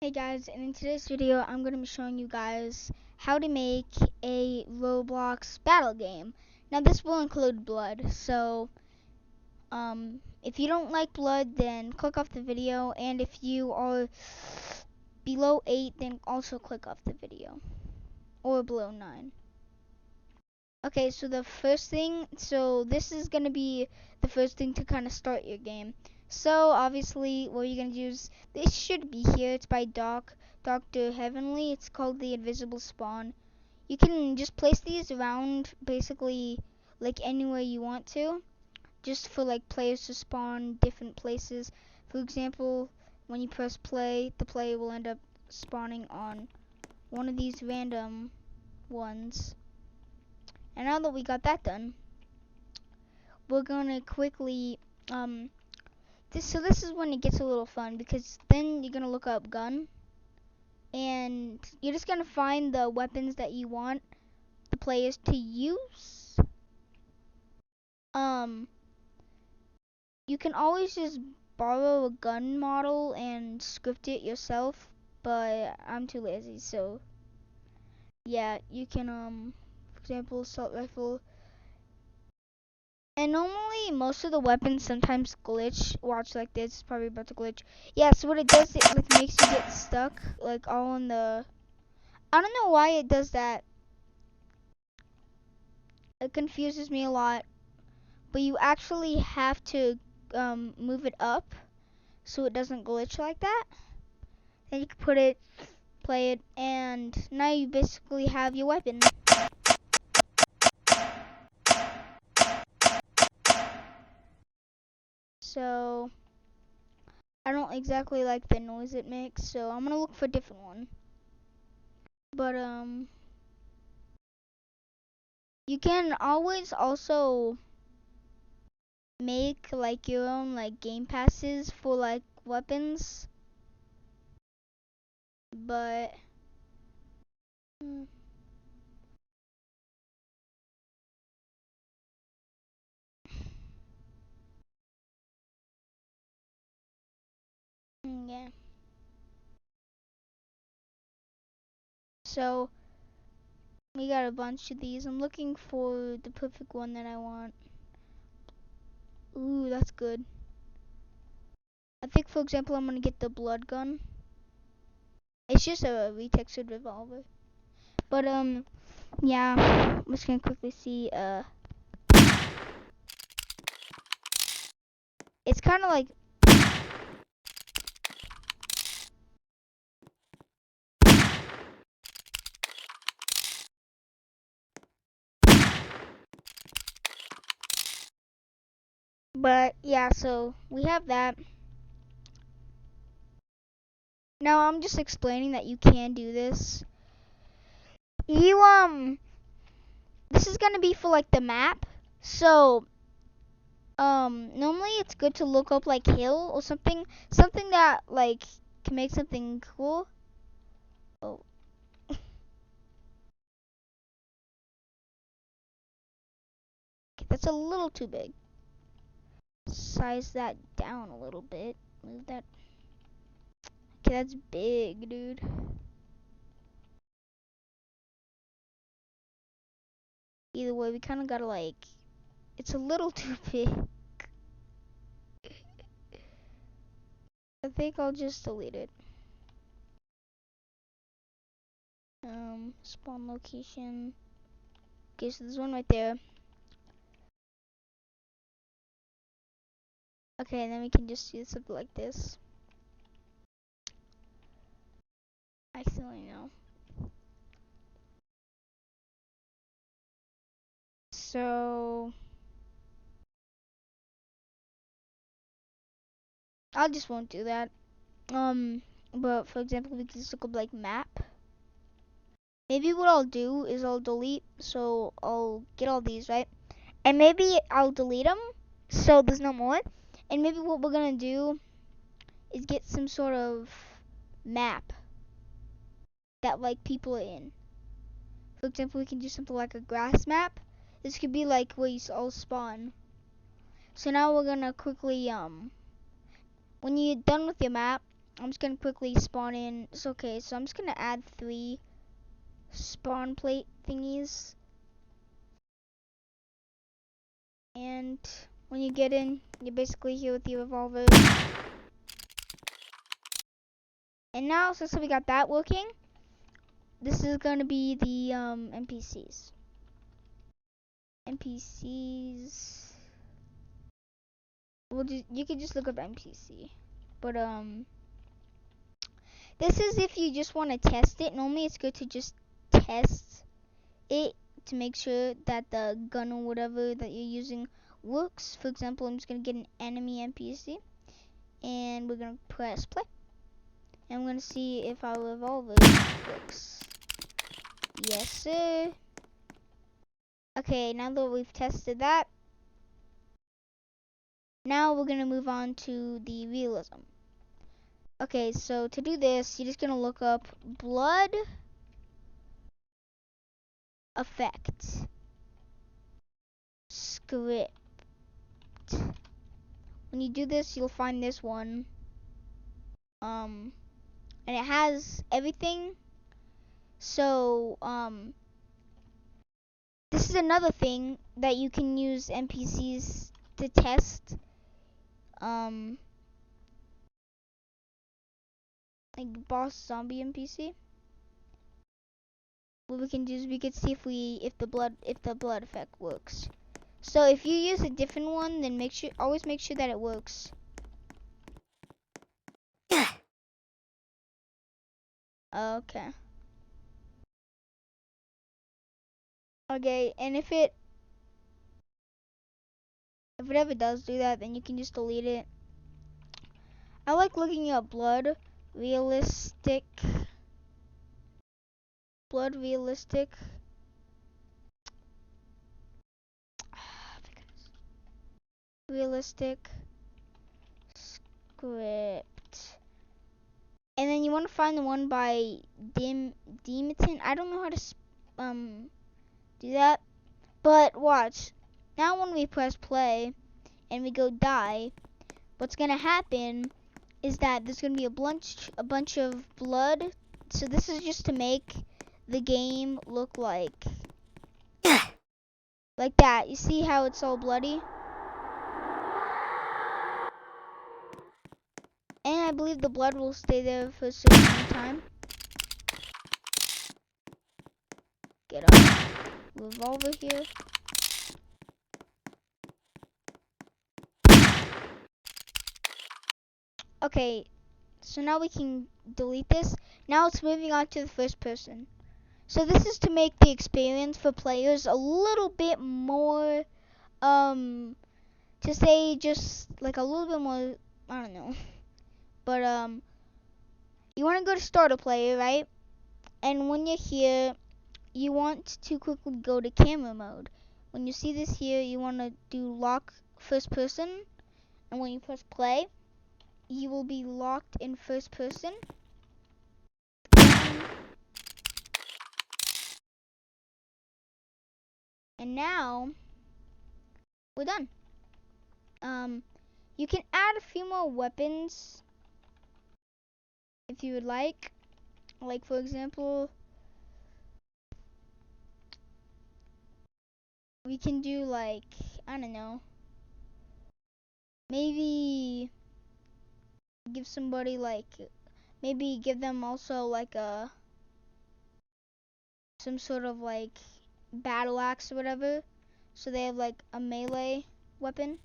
Hey guys, and in today's video I'm going to be showing you guys how to make a Roblox battle game. Now this will include blood, so if you don't like blood then click off the video, and if you are below 8 then also click off the video, or below 9. Okay, so this is going to be the first thing to kind of start your game. So obviously what you're going to use, this should be here, it's by Dr. Heavenly, it's called the invisible spawn. You can just place these around basically like anywhere you want to, just for like players to spawn different places. For example, when you press play, the player will end up spawning on one of these random ones. And now that we got that done, we're gonna quickly this is when it gets a little fun, because then you're gonna look up gun and you're just gonna find the weapons that you want the players to use. You can always just borrow a gun model and script it yourself, but I'm too lazy, so yeah, you can for example, assault rifle. And normally most of the weapons sometimes glitch. Watch, like this, it's probably about to glitch. Yeah, so what it does, it like makes you get stuck like all in the, I don't know why it does that. It confuses me a lot. But you actually have to move it up so it doesn't glitch like that. Then you can put it, play it, and now you basically have your weapon. So I don't exactly like the noise it makes, so I'm gonna look for a different one. But you can always also make like your own like game passes for like weapons. But yeah. So we got a bunch of these. I'm looking for the perfect one that I want. Ooh, that's good. I think, for example, I'm gonna get the blood gun. It's just a retextured revolver. But yeah, I'm just gonna quickly see. It's kind of like, but yeah. So we have that. Now I'm just explaining that you can do this. You this is gonna be for like the map. So normally it's good to look up like hill or something that like can make something cool. Oh, okay, that's a little too big. Size that down a little bit. Move that. Okay, that's big, dude. Either way, we kind of gotta like. It's a little too big. I think I'll just delete it. Spawn location. Okay, so there's one right there. Okay, and then we can just do something like this. Accidentally, no. So I just won't do that. But for example, we can just look up like map. Maybe what I'll do is I'll delete, so I'll get all these, right? And maybe I'll delete them, so there's no more. And maybe what we're gonna do is get some sort of map that like people are in. For example, we can do something like a grass map. This could be like where you all spawn. So now we're gonna quickly when you're done with your map, I'm just gonna quickly spawn in. It's okay, so I'm just gonna add 3 spawn plate thingies. And when you get in, you're basically here with your revolver. And now, since we got that working, this is gonna be the NPCs. NPCs. You can just look up NPC, but this is if you just want to test it. Normally, it's good to just test it to make sure that the gun or whatever that you're using works. For example, I'm just gonna get an enemy NPC, and we're gonna press play. And I'm gonna see if our revolver works. Yes, sir. Okay, now that we've tested that, now we're gonna move on to the realism. Okay, so to do this, you're just gonna look up blood effect script. When you do this, you'll find this one. And it has everything. So, this is another thing that you can use NPCs to test. Like boss zombie NPC. What we can do is we can see if the blood effect works. So if you use a different one, then always make sure that it works. Okay. Okay, and if it ever does do that, then you can just delete it. I like looking up blood realistic realistic script. And then you want to find the one by Demeton. I don't know how to do that, but watch. Now when we press play and we go die, what's gonna happen is that there's gonna be a bunch of blood. So this is just to make the game look like that. You see how it's all bloody? And I believe the blood will stay there for a certain amount of time. Get our revolver here. Okay, so now we can delete this. Now it's moving on to the first person. So this is to make the experience for players a little bit more, to say just like a little bit more, I don't know. But you want to go to start a player, right? And when you're here, you want to quickly go to camera mode. When you see this here, you want to do lock first person. And when you press play, you will be locked in first person. And now we're done. You can add a few more weapons if you would like. Like for example, we can do like, I don't know, maybe give somebody like, maybe give them also like some sort of like battle axe or whatever, so they have like a melee weapon.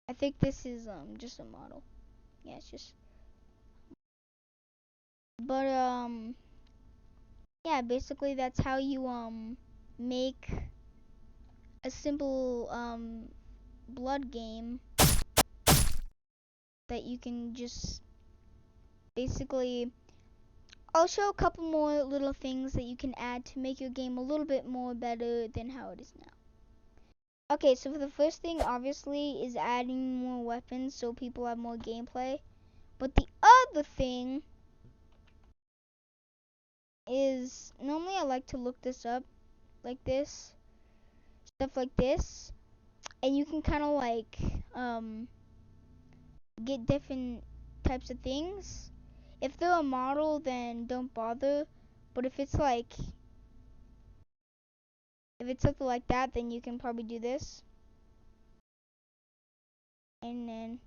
I think this is just a model. Yeah, it's just, but yeah, basically that's how you make a simple blood game that you can just basically, I'll show a couple more little things that you can add to make your game a little bit more better than how it is now. Okay, so for the first thing, obviously, is adding more weapons so people have more gameplay. But the other thing is, normally I like to look this up like this, stuff like this, and you can kind of like get different types of things. If they're a model, then don't bother. But if it's something like that, then you can probably do this. And then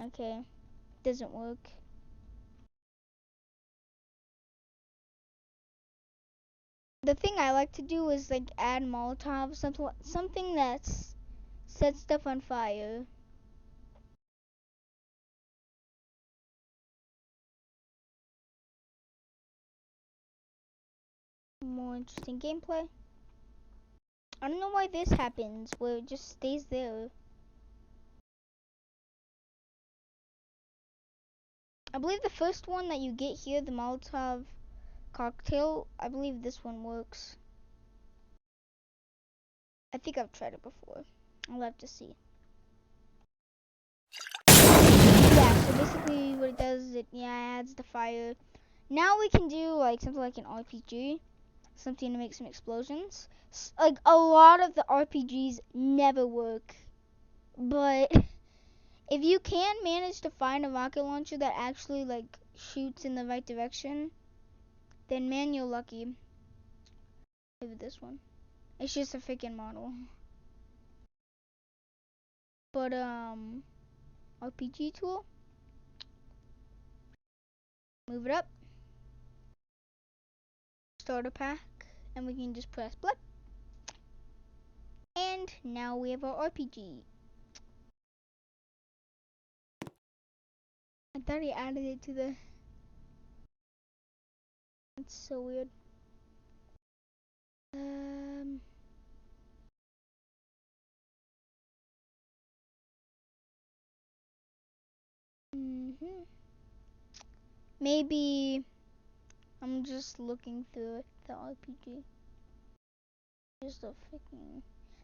okay, doesn't work. The thing I like to do is like add Molotov, something that's sets stuff on fire. More interesting gameplay. I don't know why this happens, where it just stays there. I believe the first one that you get here, the Molotov cocktail, I believe this one works. I think I've tried it before. I'll have to see. Yeah, so basically what it does is it adds the fire. Now we can do like something like an RPG, something to make some explosions. Like a lot of the RPGs never work, but if you can manage to find a rocket launcher that actually like shoots in the right direction, then man, you're lucky. Maybe this one. It's just a freaking model. But RPG tool. Move it up. Starter pack, and we can just press blip. And now we have our RPG. I thought he added it to the. That's so weird. Mhm. Maybe I'm just looking through it, the RPG. Just a freaking.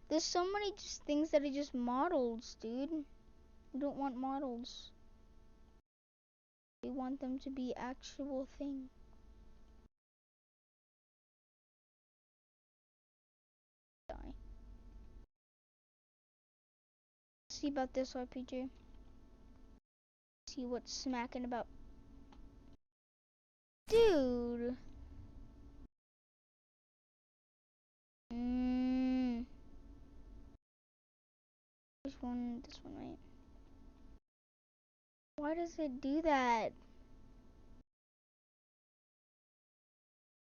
There's so many just things that are just models, dude. We don't want models. We want them to be actual things. Die. See about this RPG. See what's smacking about. Dude. Which one? This one, right? Why does it do that?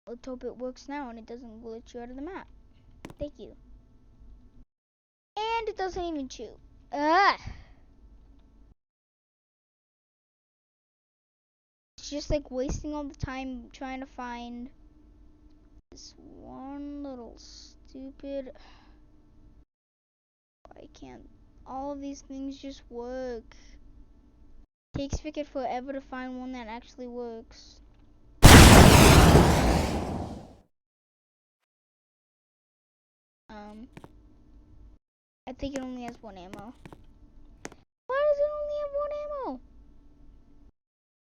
Let's hope it works now and it doesn't glitch you out of the map. Thank you. And it doesn't even shoot. Ah! It's just like wasting all the time trying to find this one little stupid. Why can't all of these things just work? Takes freaking forever to find one that actually works. I think it only has one ammo. Why does it only have one ammo?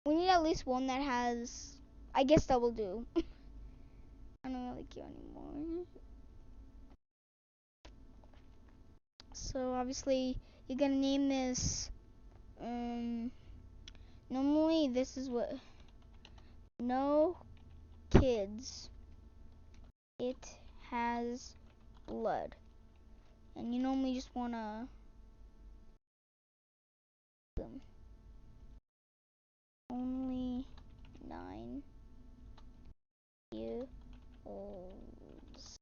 We need at least one that has. I guess that will do. I don't really care anymore. So obviously you're gonna name this. Normally this is what. No kids. It has blood, and you normally just wanna. Boom. Only 9-year-olds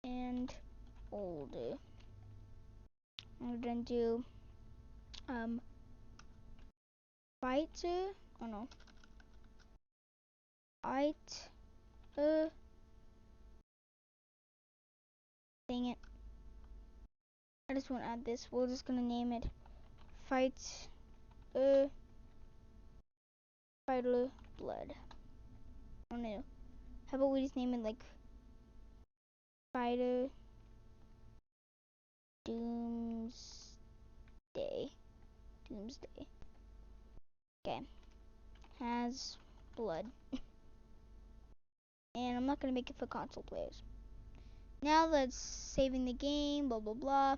and older. I'm gonna do fighter. Oh no. Fighter. Dang it. I just want to add this. We're just gonna name it Fighter. Fighter Blood. I don't know. How about we just name it like Fighter Doomsday. Doomsday. Okay. Has blood. And I'm not gonna make it for console players. Now let's saving the game, blah blah blah.